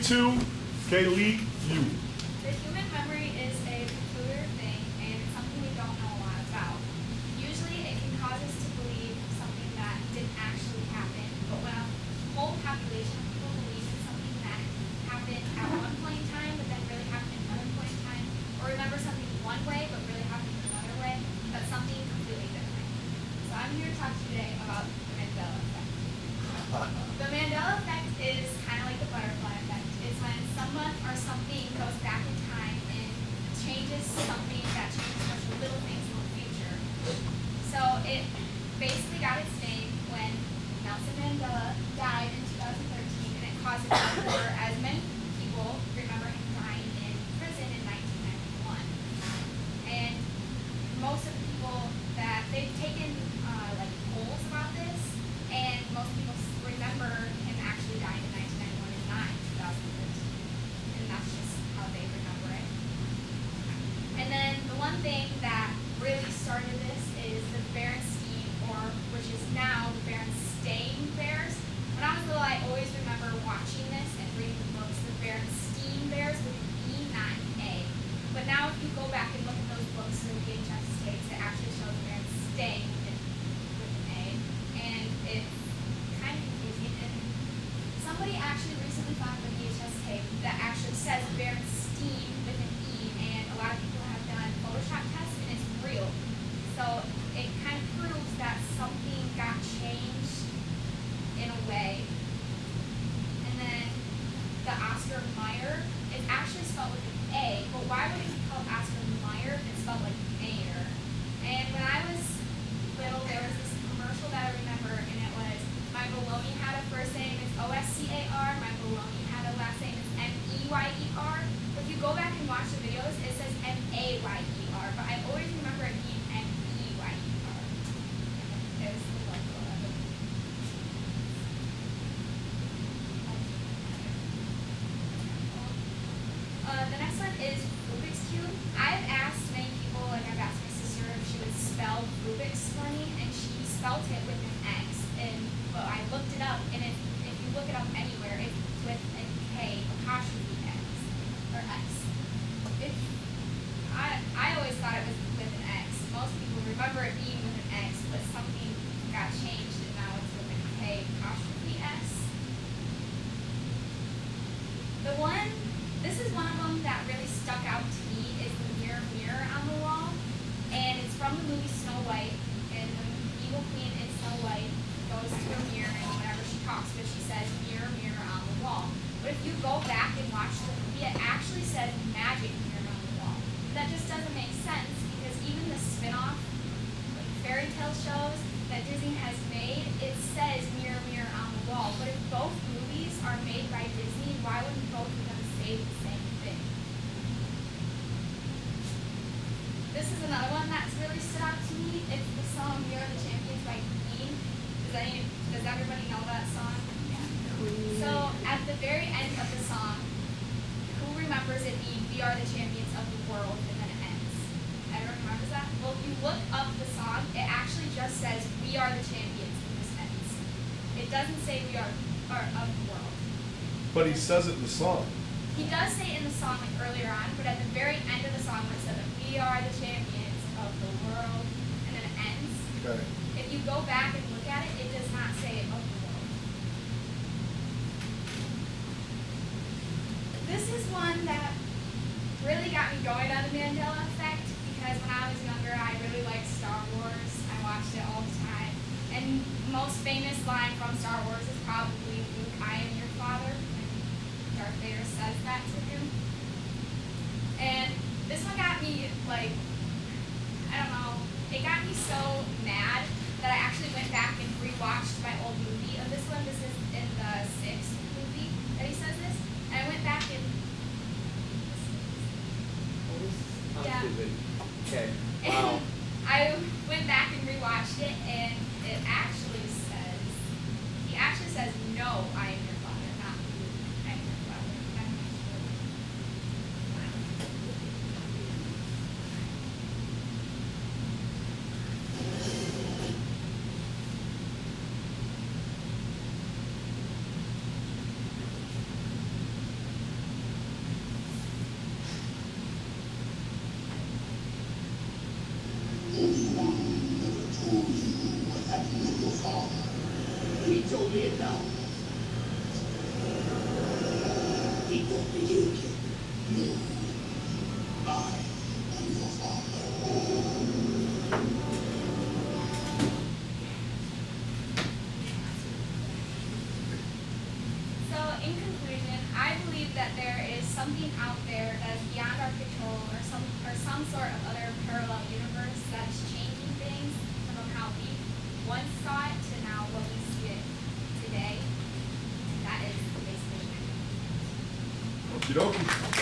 32, Kaylee, you. The human memory is a peculiar thing, and it's something we don't know a lot about. Usually it can cause us to believe something that didn't actually happen, but when a whole population of people believe in something that happened at one point in time, but then really happened at another point in time, or remember something one way, but really happened another way, that's something completely different. So I'm here to talk to you today about the Mandela effect. The Mandela effect is kind of like the butterfly effect. It's when someone or something goes back in time and changes something that changes a bunch of little things in the future. So it basically got its name when Nelson Mandela died in 2013, and it caused a uproar as many people remember him dying in prison in 1991. And most of the people that they've taken like polls about this, and most people remember him actually dying in 1991 and not in 2013. And that's just how they remember it. And then the one thing that really started this is the Berenstein, or which is now the Berenstain Bears. When I was little, I always remember watching this and reading the books, the Berenstein Bears with an E, not an A. But now if you go back and look at those books, the VHS tapes, it actually shows Berenstain with an A. And it's kind of confusing. And somebody actually recently found a VHS tape that actually says Berenstein with an E, and a lot of people have done Photoshop tests, and it's real. So it kind of proves that something got changed in a way. And then the Oscar Mayer, it's actually spelled with an A, but why would it be called Oscar Mayer if it's spelled like Mayer? And when I was little, there was this commercial that I remember, and it was, my bologna had a first name, it's Oscar, my bologna had a last name, it's Meyer. But if you go back and watch the videos, it says Mayer, but I always remember it being Meyer. There's the logo of it. The next one is Rubik's Cube. I've asked many people, like I've asked my sister if she would spell Rubik's for me, and she spelled it with an X. But I looked it up, and if you look it up anywhere, it's with a K apostrophe X or X. I always thought it was with an X. Most people remember it being with an X, but something got changed, and now it's with a K apostrophe S. This is one of them that really stuck out to me, is the mirror, mirror on the wall. And it's from the movie Snow White, and the evil queen in Snow White goes to a mirror, and whenever she talks to it, she says, mirror, mirror on the wall. But if you go back and watch the movie, it actually says magic mirror on the wall. That just doesn't make sense, because even the spin-off, like fairy tale shows that Disney has made, it says mirror, mirror on the wall. But if both movies are made by Disney, why wouldn't both of them say the same thing? This is another one that's really stood out to me. It's the song "We Are the Champions" by Queen. Does everybody know that song? Yeah. So at the very end of the song, who remembers it being "We are the champions of the world," and then it ends? Everyone remembers that? Well, if you look up the song, it actually just says "We are the champions," and this ends. It doesn't say "We are of the world." But he says it in the song. He does say it in the song like earlier on, but at the very end of the song, when it says "We are the champions of the world," and then it ends. Okay. If you go back and look at it, it does not say of the world. This is one that really got me going on the Mandela effect, because when I was younger, I really liked Star Wars. I watched it all the time. And the most famous line from Star Wars is probably, "Luke, I am your father." And Darth Vader says that to him. And this one got me, like, I don't know, it got me so mad that I actually went back and rewatched my old movie of this one. This is in the 6th movie that he says this. And I went back and yeah. Okay. And Wow. I went back and rewatched it, and it actually says, he actually says, "No, I am your father," not "Luke, I am your father." I'm not sure. Obi-Wan never told you what happened to your father. He told me it now. He told me you killed him. No. I am your father. So, in conclusion, I believe that there is something out there that is beyond our control, or some sort of other parallel universe that is changing things from how we once saw it to now what we see it today. That is basically it. Okie dokie.